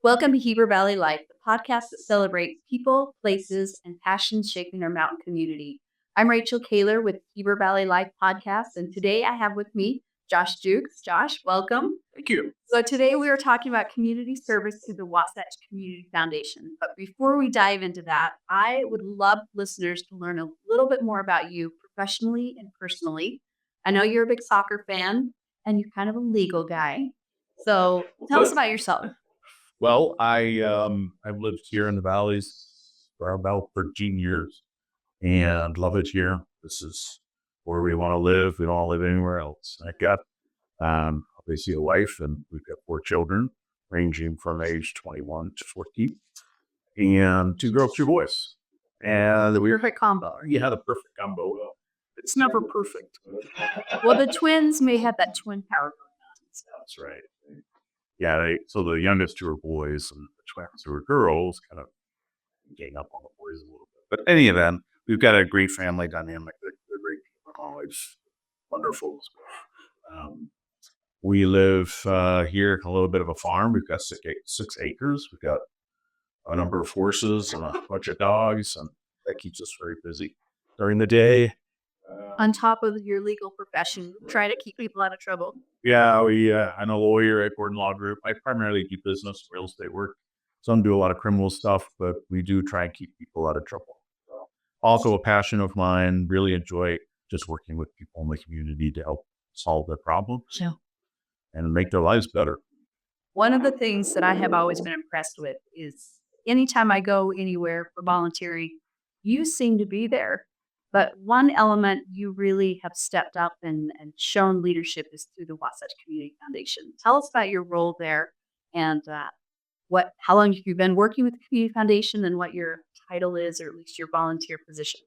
Welcome to Heber Valley Life, the podcast that celebrates people, places, and passions shaping our mountain community. I'm Rachel Kahler with Heber Valley Life podcast, and today I have with me Josh Jewkes. Josh, welcome. Thank you. So today we are talking about community service through the Wasatch Community Foundation. But before we dive into that, I would love listeners to learn a little bit more about you professionally and personally. I know you're a big soccer fan and you're kind of a legal guy. So tell us about yourself. Well, I've lived here in the valleys for about 13 years and love it here. This is where we want to live. We don't want to live anywhere else. I got obviously a wife, and we've got 4 children ranging from age 21 to 14, and 2 girls, 2 boys. And we Perfect combo. yeah, the perfect combo. It's never perfect. Well, the twins may have that twin power. That's right. Yeah, so the youngest 2 are boys, and the twins 2 are girls, kind of gang up on the boys a little bit. But any event, we've got a great family dynamic. They're great people. It's wonderful. We live here on a little bit of a farm. We've got 6 acres. We've got a number of horses and a bunch of dogs, and that keeps us very busy during the day. On top of your legal profession, try to keep people out of trouble. Yeah, I'm a lawyer at Gordon Law Group. I primarily do business, real estate work. Some do a lot of criminal stuff, but we do try and keep people out of trouble. Also a passion of mine, really enjoy just working with people in the community to help solve their problems and make their lives better. One of the things that I have always been impressed with is anytime I go anywhere for volunteering, you seem to be there. But one element you really have stepped up and shown leadership is through the Wasatch Community Foundation. Tell us about your role there and how long have you been working with the Community Foundation and what your title is, or at least your volunteer position.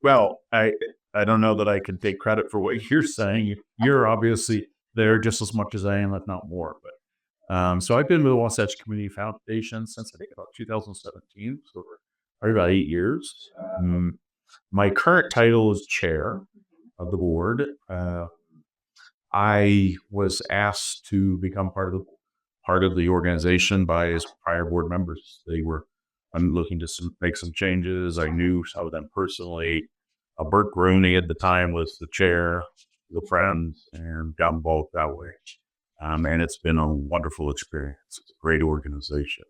Well, I don't know that I can take credit for what you're saying. You're obviously there just as much as I am, if not more. But so I've been with the Wasatch Community Foundation since I think about 2017, so probably about 8 years. My current title is chair of the board. I was asked to become part of the organization by his prior board members. They were looking to make some changes. I knew some of them personally. Bert Rooney at the time was the chair, the friend, and got involved that way. And it's been a wonderful experience. It's a great organization.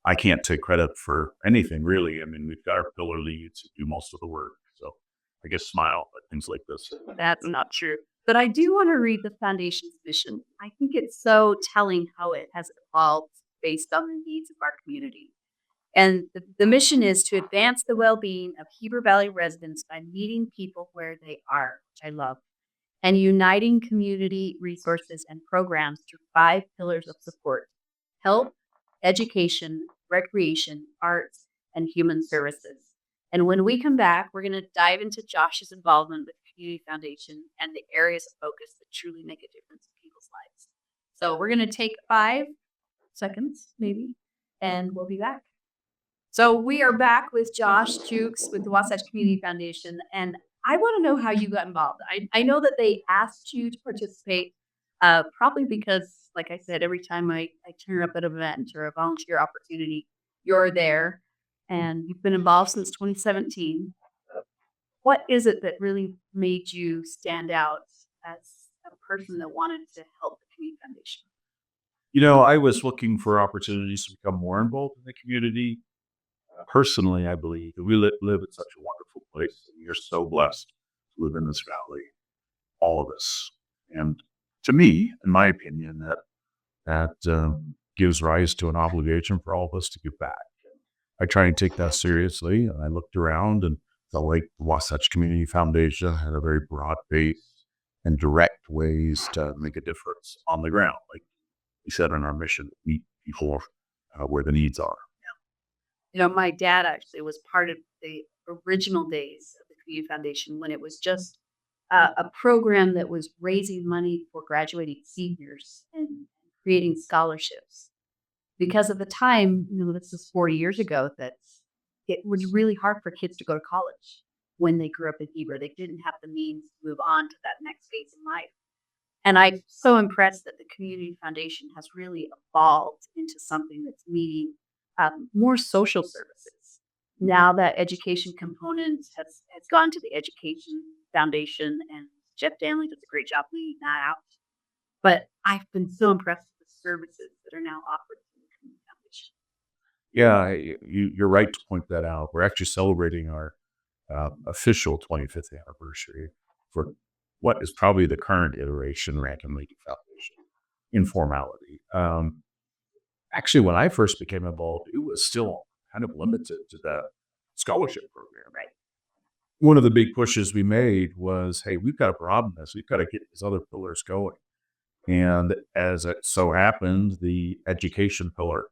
I can't take credit for anything, really. I mean, we've got our pillar leads who do most of the work. So I guess smile at things like this. That's not true. But I do want to read the foundation's mission. I think it's so telling how it has evolved based on the needs of our community. And the mission is to advance the well-being of Heber Valley residents by meeting people where they are, which I love, and uniting community resources and programs through 5 pillars of support: health, education, recreation, arts, and human services. And when we come back, we're going to dive into Josh's involvement with the Community Foundation and the areas of focus that truly make a difference in people's lives. So we're going to take 5 seconds, maybe, and we'll be back. So we are back with Josh Jewkes with the Wasatch Community Foundation, and I want to know how you got involved. I know that they asked you to participate, probably because, like I said, every time I turn up at an event or a volunteer opportunity, you're there, and you've been involved since 2017. What is it that really made you stand out as a person that wanted to help the Community Foundation? I was looking for opportunities to become more involved in the community. Personally, I believe that we live in such a wonderful place. And you're so blessed to live in this valley, all of us. And to me, in my opinion, that gives rise to an obligation for all of us to give back. I try and take that seriously. And I looked around and felt like the Wasatch Community Foundation had a very broad base and direct ways to make a difference on the ground. Like we said in our mission, meet people where the needs are. My dad actually was part of the original days of the Community Foundation when it was just a program that was raising money for graduating seniors and creating scholarships. Because at the time, this is 40 years ago, that it was really hard for kids to go to college when they grew up in Heber. They didn't have the means to move on to that next phase in life. And I'm so impressed that the community foundation has really evolved into something that's meeting more social services. Now that education component has gone to the education foundation, and Jeff Danley does a great job leading that out. But I've been so impressed with the services that are now offered through the community foundation. Yeah, you're right to point that out. We're actually celebrating our official 25th anniversary for what is probably the current iteration Rankin League Foundation informality. Actually, when I first became involved, it was still kind of limited to that scholarship program. Right. One of the big pushes we made was, hey, we've got to broaden this. We've got to get these other pillars going. And as it so happened, the education pillar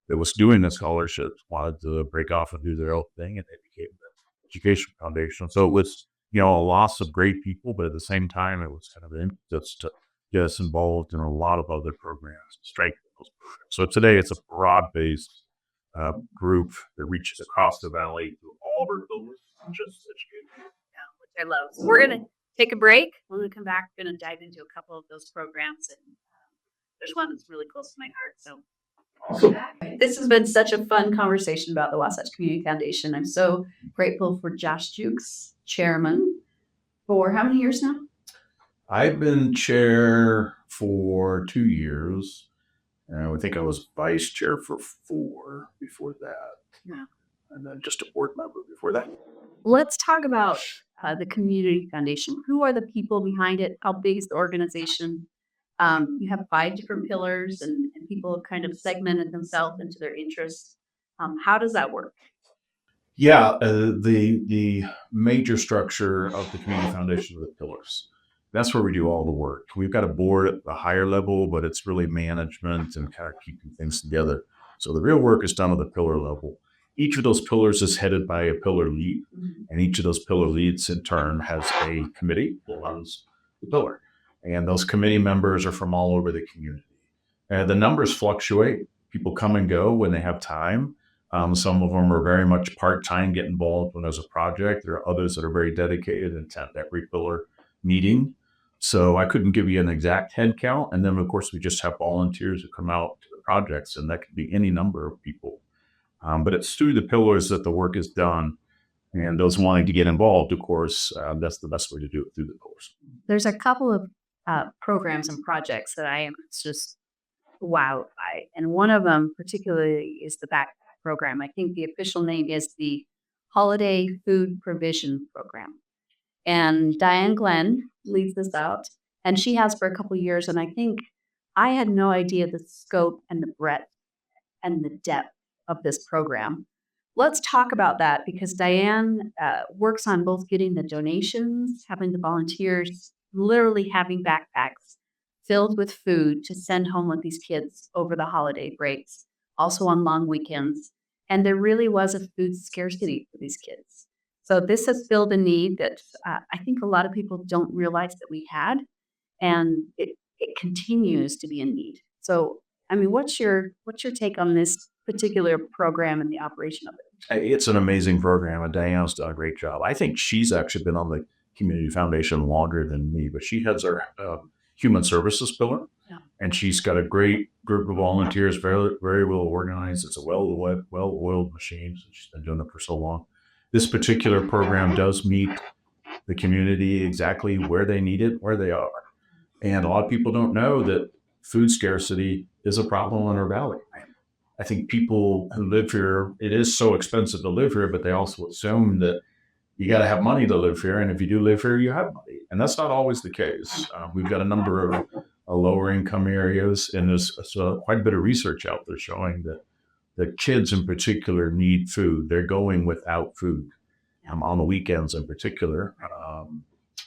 that was doing the scholarships wanted to break off and do their own thing, and they became the education foundation. So it was, a loss of great people, but at the same time, it was kind of an impetus to get us involved in a lot of other programs, strengthen those programs. So today, it's a broad-based group that reaches across the valley through all of our pillars, not just education. Yeah, which I love. So we're going to take a break. When we come back, we're going to dive into a couple of those programs. And there's one that's really close to my heart. So this has been such a fun conversation about the Wasatch Community Foundation. I'm so grateful for Josh Jewkes, chairman, for how many years now? I've been chair for 2 years, and I think I was vice chair for 4 before that. Yeah. And then just a board member before that. Let's talk about the Community Foundation. Who are the people behind it? How big is the organization? You have 5 different pillars, and people have kind of segmented themselves into their interests. How does that work? Yeah, the major structure of the community foundation are the pillars. That's where we do all the work. We've got a board at the higher level, but it's really management and kind of keeping things together. So the real work is done at the pillar level. Each of those pillars is headed by a pillar lead, and each of those pillar leads in turn has a committee that runs the pillar. And those committee members are from all over the community. The numbers fluctuate. People come and go when they have time. Some of them are very much part-time, get involved when there's a project. There are others that are very dedicated and attend every pillar meeting. So I couldn't give you an exact head count. And then, of course, we just have volunteers who come out to the projects, and that could be any number of people. But it's through the pillars that the work is done. And those wanting to get involved, of course, that's the best way to do it, through the pillars. There's a couple of programs and projects that I am just wowed by. And one of them particularly is the backpack program. I think the official name is the Holiday Food Provision Program. And Diane Glenn leads this out, and she has for a couple of years. And I think I had no idea the scope and the breadth and the depth of this program. Let's talk about that, because Diane works on both getting the donations, having the volunteers, literally having backpacks filled with food to send home with these kids over the holiday breaks, also on long weekends. And there really was a food scarcity for these kids. So this has filled a need that I think a lot of people don't realize that we had, and it continues to be a need. So, I mean, what's your take on this particular program and the operation of it? It's an amazing program, and Diane's done a great job. I think she's actually been on the community foundation longer than me, but she heads our human services pillar. Yeah. And she's got a great group of volunteers, very, very well organized. It's a well-oiled machine. So she's been doing it for so long. This particular program does meet the community exactly where they need it, where they are. And a lot of people don't know that food scarcity is a problem in our valley. I think people who live here, it is so expensive to live here, but they also assume that you got to have money to live here. And if you do live here, you have money. And that's not always the case. We've got a number of lower income areas, and there's quite a bit of research out there showing that the kids in particular need food. They're going without food on the weekends in particular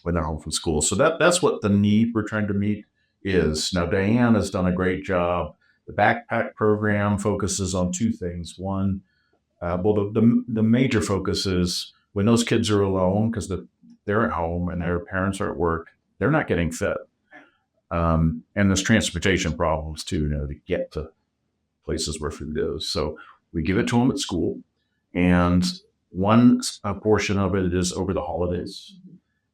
when they're home from school. So that's what the need we're trying to meet is. Now, Diane has done a great job. The backpack program focuses on 2 things. One, the major focus is when those kids are alone because they're at home and their parents are at work, they're not getting fed. And there's transportation problems too, to get to places where food is. So we give it to them at school, and one portion of it is over the holidays.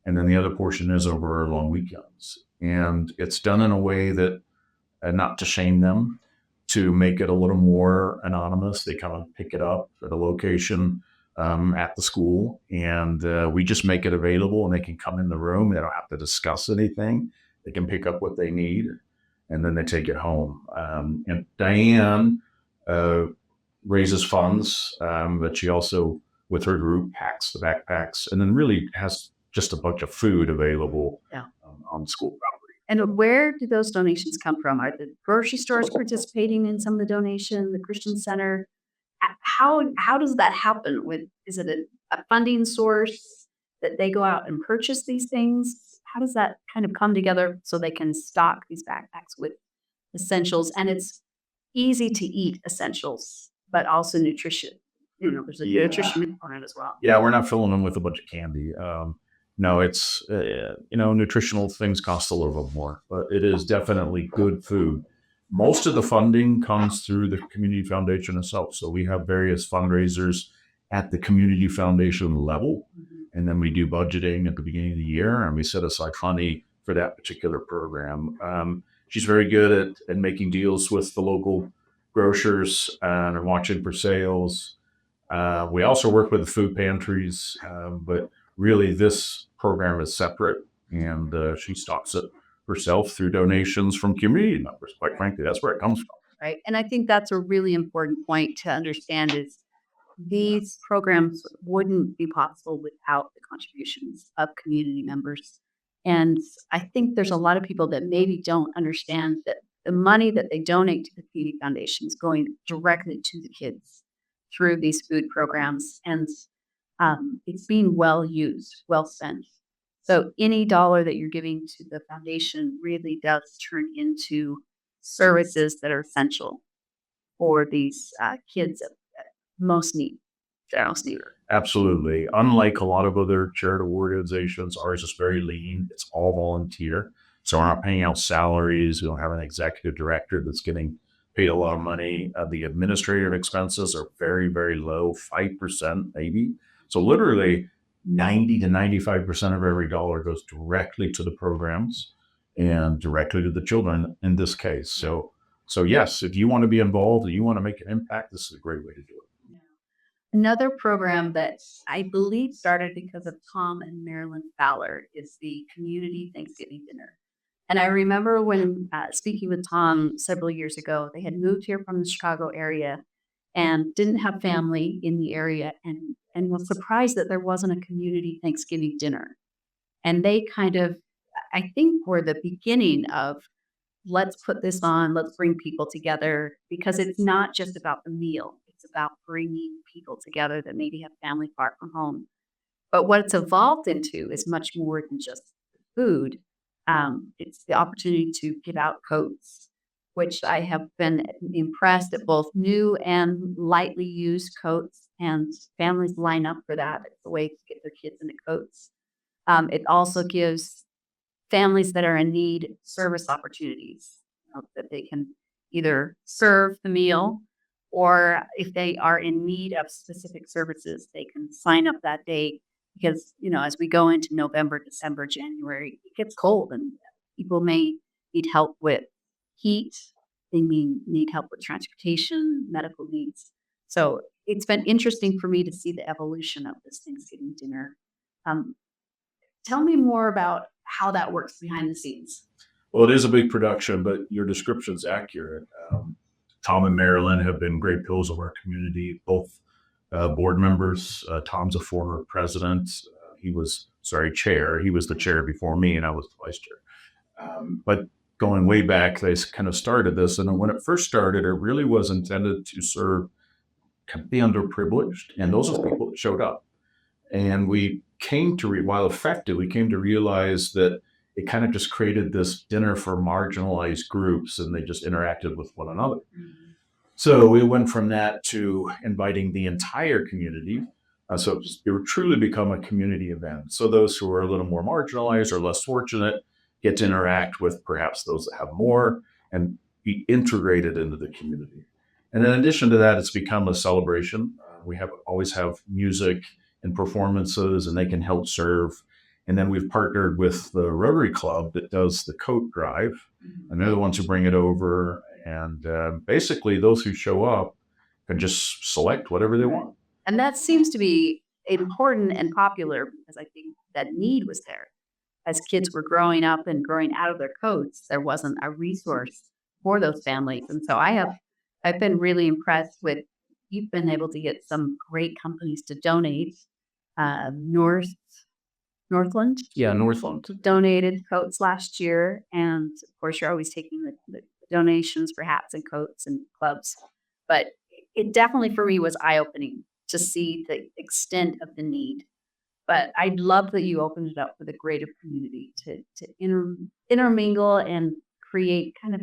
and then the other portion is over long weekends. And it's done in a way that, not to shame them, to make it a little more anonymous. They kind of pick it up at a location at the school, and we just make it available, and they can come in the room. They don't have to discuss anything. They can pick up what they need, and then they take it home. And Diane raises funds, but she also, with her group, packs the backpacks, and then really has just a bunch of food available on the school property. And where do those donations come from? Are the grocery stores participating in some of the donation, the Christian Center? How does that happen? Is it a funding source that they go out and purchase these things? How does that kind of come together so they can stock these backpacks with essentials? And it's easy to eat essentials, but also nutrition. There's a nutrition component as well. Yeah, we're not filling them with a bunch of candy. No, it's, nutritional things cost a little bit more, but it is definitely good food. Most of the funding comes through the community foundation itself. So we have various fundraisers at the community foundation level, and then we do budgeting at the beginning of the year, and we set aside funding for that particular program. She's very good at making deals with the local grocers and watching for sales. We also work with the food pantries, but really this program is separate, and she stocks it herself through donations from community members. Quite frankly, that's where it comes from. Right. And I think that's a really important point to understand is these programs wouldn't be possible without the contributions of community members. And I think there's a lot of people that maybe don't understand that the money that they donate to the community foundation is going directly to the kids through these food programs. And it's being well used, well spent. So any dollar that you're giving to the foundation really does turn into services that are essential for these kids that most need. Absolutely. Unlike a lot of other charitable organizations, ours is very lean. It's all volunteer. So we're not paying out salaries. We don't have an executive director that's getting paid a lot of money. The administrative expenses are very, very low, 5% maybe. So literally 90 to 95% of every dollar goes directly to the programs and directly to the children in this case. So yes, if you want to be involved and you want to make an impact, this is a great way to do it. Another program that I believe started because of Tom and Marilyn Fowler is the Community Thanksgiving Dinner. And I remember when speaking with Tom several years ago, they had moved here from the Chicago area and didn't have family in the area and was surprised that there wasn't a community Thanksgiving dinner. And they kind of, I think, were the beginning of let's put this on, let's bring people together because it's not just about the meal. It's about bringing people together that maybe have family far from home. But what it's evolved into is much more than just food. It's the opportunity to give out coats, which I have been impressed at both new and lightly used coats, and families line up for that. It's a way to get their kids into coats. It also gives families that are in need service opportunities that they can either serve the meal or if they are in need of specific services, they can sign up that day because, as we go into November, December, January, it gets cold and people may need help with heat. They may need help with transportation, medical needs. So it's been interesting for me to see the evolution of this Thanksgiving dinner. Tell me more about how that works behind the scenes. Well, it is a big production, but your description's accurate. Tom and Marilyn have been great pillars of our community, both board members. Tom's a former president. He was, chair. He was the chair before me, and I was the vice chair. But going way back, they kind of started this. And when it first started, it really was intended to serve the underprivileged. And those are the people that showed up. And we came to, while effective, we came to realize that it kind of just created this dinner for marginalized groups, and they just interacted with one another. So we went from that to inviting the entire community. So it would truly become a community event. So those who are a little more marginalized or less fortunate get to interact with perhaps those that have more and be integrated into the community. And in addition to that, it's become a celebration. We always have music and performances, and they can help serve. And then we've partnered with the Rotary Club that does the coat drive, and they're the ones who bring it over. And basically, those who show up can just select whatever they want. And that seems to be important and popular because I think that need was there. As kids were growing up and growing out of their coats, there wasn't a resource for those families. And so I've been really impressed with you've been able to get some great companies to donate. Northland Yeah, Northland. donated coats last year, and of course, you're always taking the donations for hats and coats and clubs. But it definitely for me was eye opening to see the extent of the need. But I love that you opened it up for the greater community to intermingle and create kind of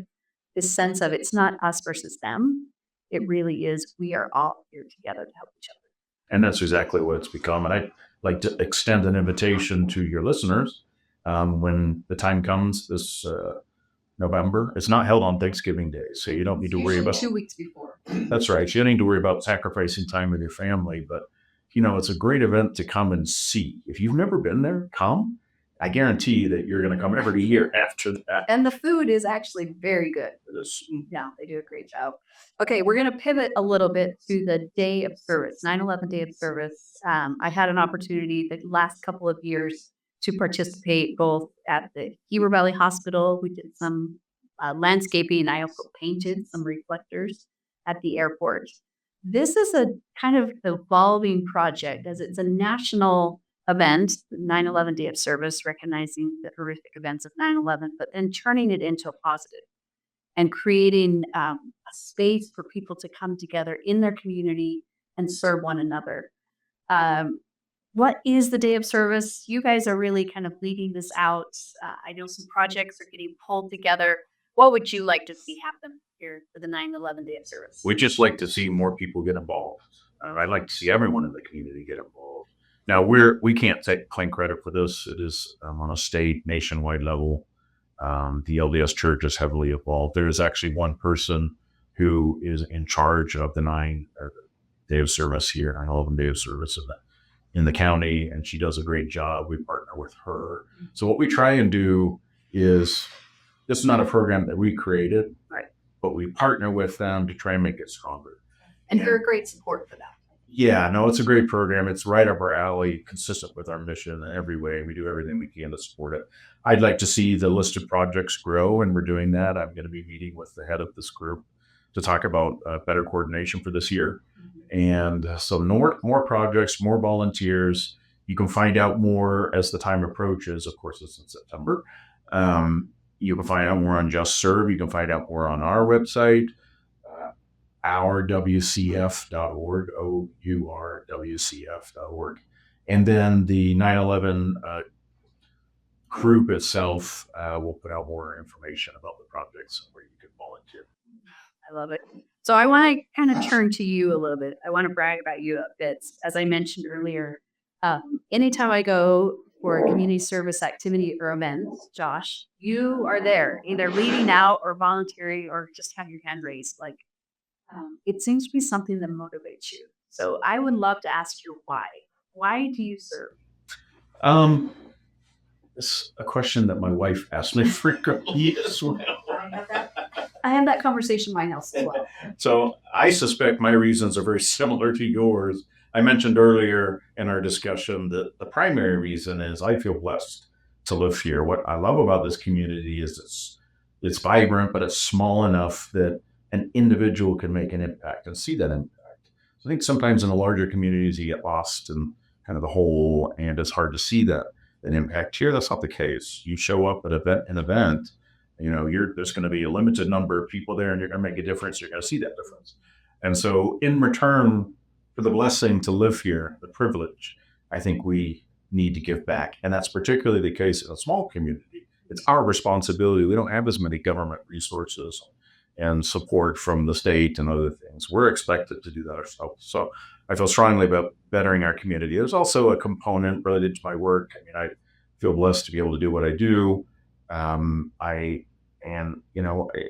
this sense of it's not us versus them. It really is we are all here together to help each other. And that's exactly what it's become. And I'd like to extend an invitation to your listeners when the time comes this November. It's not held on Thanksgiving Day, so you don't need to worry about 2 weeks before. That's right. So you don't need to worry about sacrificing time with your family, but it's a great event to come and see. If you've never been there, come. I guarantee that you're going to come every year after that. And the food is actually very good. Yeah, they do a great job. Okay, we're going to pivot a little bit to the day of service, 9/11 day of service. I had an opportunity the last couple of years to participate both at the Heber Valley Hospital. We did some landscaping. I also painted some reflectors at the airport. This is a kind of evolving project as it's a national event, 9/11 Day of Service, recognizing the horrific events of 9/11, but then turning it into a positive and creating a space for people to come together in their community and serve one another. What is the Day of Service? You guys are really kind of leading this out. I know some projects are getting pulled together. What would you like to see happen here for the 9/11 Day of Service? We just like to see more people get involved. I'd like to see everyone in the community get involved. Now we can't claim credit for this. It is on a state nationwide level. The LDS Church is heavily involved. There is actually one person who is in charge of the Day of Service here, 9/11 Day of Service in the county, and she does a great job. We partner with her. So what we try and do is, this is not a program that we created, right, but we partner with them to try and make it stronger. And you're a great support for that. Yeah, no, it's a great program. It's right up our alley, consistent with our mission in every way. We do everything we can to support it. I'd like to see the list of projects grow, and we're doing that. I'm going to be meeting with the head of this group to talk about better coordination for this year. And so more projects, more volunteers. You can find out more as the time approaches. Of course, it's in September. You can find out more on Just Serve. You can find out more on our website, ourwcf.org, OURWCF.org. And then the 9/11 group itself will put out more information about the projects where you can volunteer. I love it. So I want to kind of turn to you a little bit. I want to brag about you a bit. As I mentioned earlier, anytime I go for a community service activity or event, Josh, you are there, either leading out or volunteering or just have your hand raised. It seems to be something that motivates you. So I would love to ask you why. Why do you serve? It's a question that my wife asked me frequently as well. I have that conversation in my house as well. So I suspect my reasons are very similar to yours. I mentioned earlier in our discussion that the primary reason is I feel blessed to live here. What I love about this community is it's vibrant, but it's small enough that an individual can make an impact and see that impact. So I think sometimes in the larger communities, you get lost in kind of the whole, and it's hard to see an impact. Here, that's not the case. You show up at an event, there's going to be a limited number of people there, and you're going to make a difference. You're going to see that difference. And so in return for the blessing to live here, the privilege, I think we need to give back. And that's particularly the case in a small community. It's our responsibility. We don't have as many government resources and support from the state and other things. We're expected to do that ourselves. So I feel strongly about bettering our community. There's also a component related to my work. I feel blessed to be able to do what I do.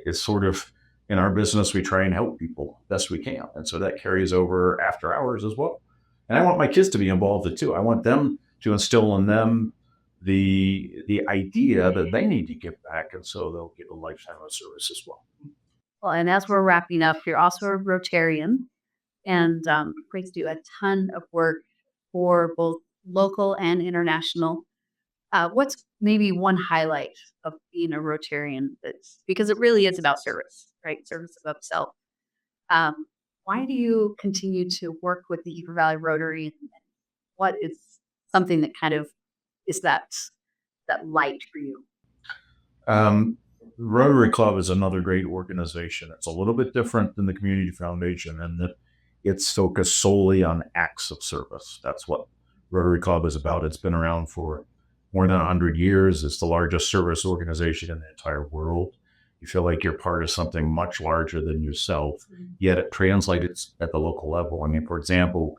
It's sort of in our business, we try and help people best we can. And so that carries over after hours as well. And I want my kids to be involved too. I want them to instill in them the idea that they need to give back, and so they'll get a lifetime of service as well. Well, and as we're wrapping up, you're also a Rotarian, and Grace do a ton of work for both local and international. What's maybe one highlight of being a Rotarian? That's because it really is about service, right? Service above self. Um, why do you continue to work with the Heber Valley Rotary? And what is something that kind of is that light for you? Um, Rotary Club is another great organization. It's a little bit different than the Community Foundation in that it's focused solely on acts of service. That's what Rotary Club is about. It's been around for more than 100 years. It's the largest service organization in the entire world. You feel like you're part of something much larger than yourself, yet it translates at the local level. I mean, for example,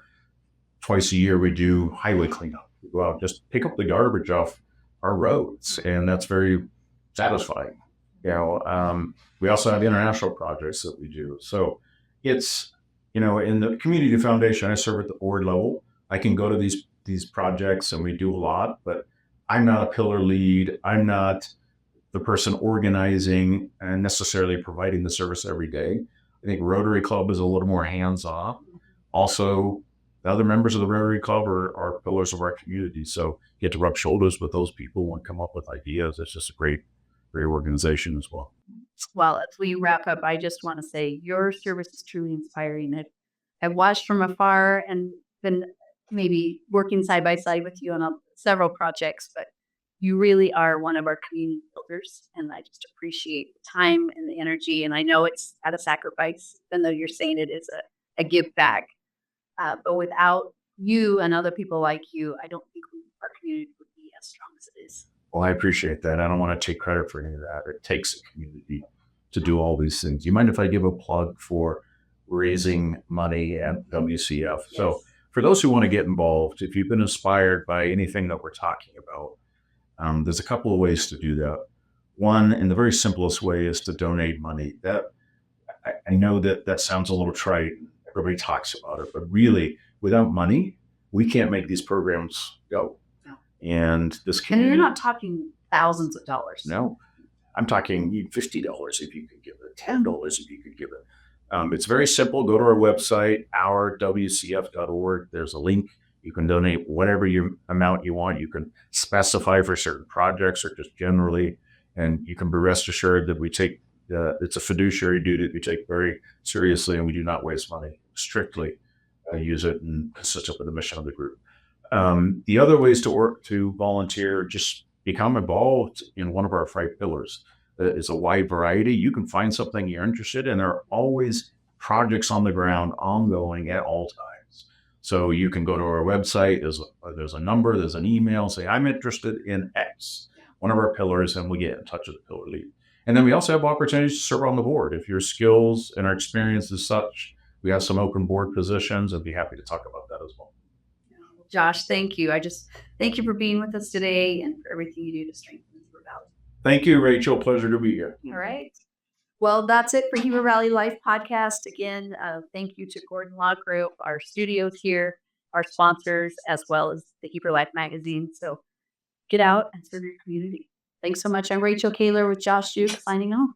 twice a year we do highway cleanup. We go out, just pick up the garbage off our roads, and that's very satisfying. We also have international projects that we do. So it's, in the community foundation, I serve at the board level. I can go to these projects and we do a lot, but I'm not a pillar lead. I'm not the person organizing and necessarily providing the service every day. I think Rotary Club is a little more hands off. Also, the other members of the Rotary Club are pillars of our community. So you get to rub shoulders with those people and come up with ideas. It's just a great organization as well. Well, as we wrap up, I just want to say your service is truly inspiring. I've watched from afar and been maybe working side by side with you on several projects, but you really are one of our community builders. And I just appreciate the time and the energy. And I know it's at a sacrifice, even though you're saying it is a give back. But without you and other people like you, I don't think our community would be as strong as it is. Well, I appreciate that. I don't want to take credit for any of that. It takes a community to do all these things. You mind if I give a plug for raising money at WCF? Yes. So, for those who want to get involved, if you've been inspired by anything that we're talking about, there's a couple of ways to do that. One, and the very simplest way, is to donate money. That I know that sounds a little trite. Everybody talks about it, but really, without money, we can't make these programs go. No. And this And community, you're not talking thousands of dollars. no, I'm talking $50 if you could give it, $10 if you could give it. It's very simple. Go to our website, ourwcf.org. There's a link. You can donate whatever amount you want. You can specify for certain projects or just generally, and you can be rest assured that we take it's a fiduciary duty that we take very seriously, and we do not waste money. Strictly use it and consistent with the mission of the group. The other ways to volunteer, just become involved in one of our 5 pillars. It's a wide variety. You can find something you're interested in. There are always projects on the ground ongoing at all times. So you can go to our website. There's a number, there's an email, say, I'm interested in X, one of our pillars, and we get in touch with the pillar lead. And then we also have opportunities to serve on the board. If your skills and our experience is such, we have some open board positions. I'd be happy to talk about that as well. Josh, thank you. I just thank you for being with us today and for everything you do to strengthen Heber Valley. Thank you, Rachel. Pleasure to be here. All right. Well, that's it for Heber Valley Life podcast. Again, thank you to Gordon Law Group, our studios here, our sponsors, as well as the Heber Life magazine. So get out and serve your community. Thanks so much. I'm Rachel Kahler with Josh Jewkes signing off.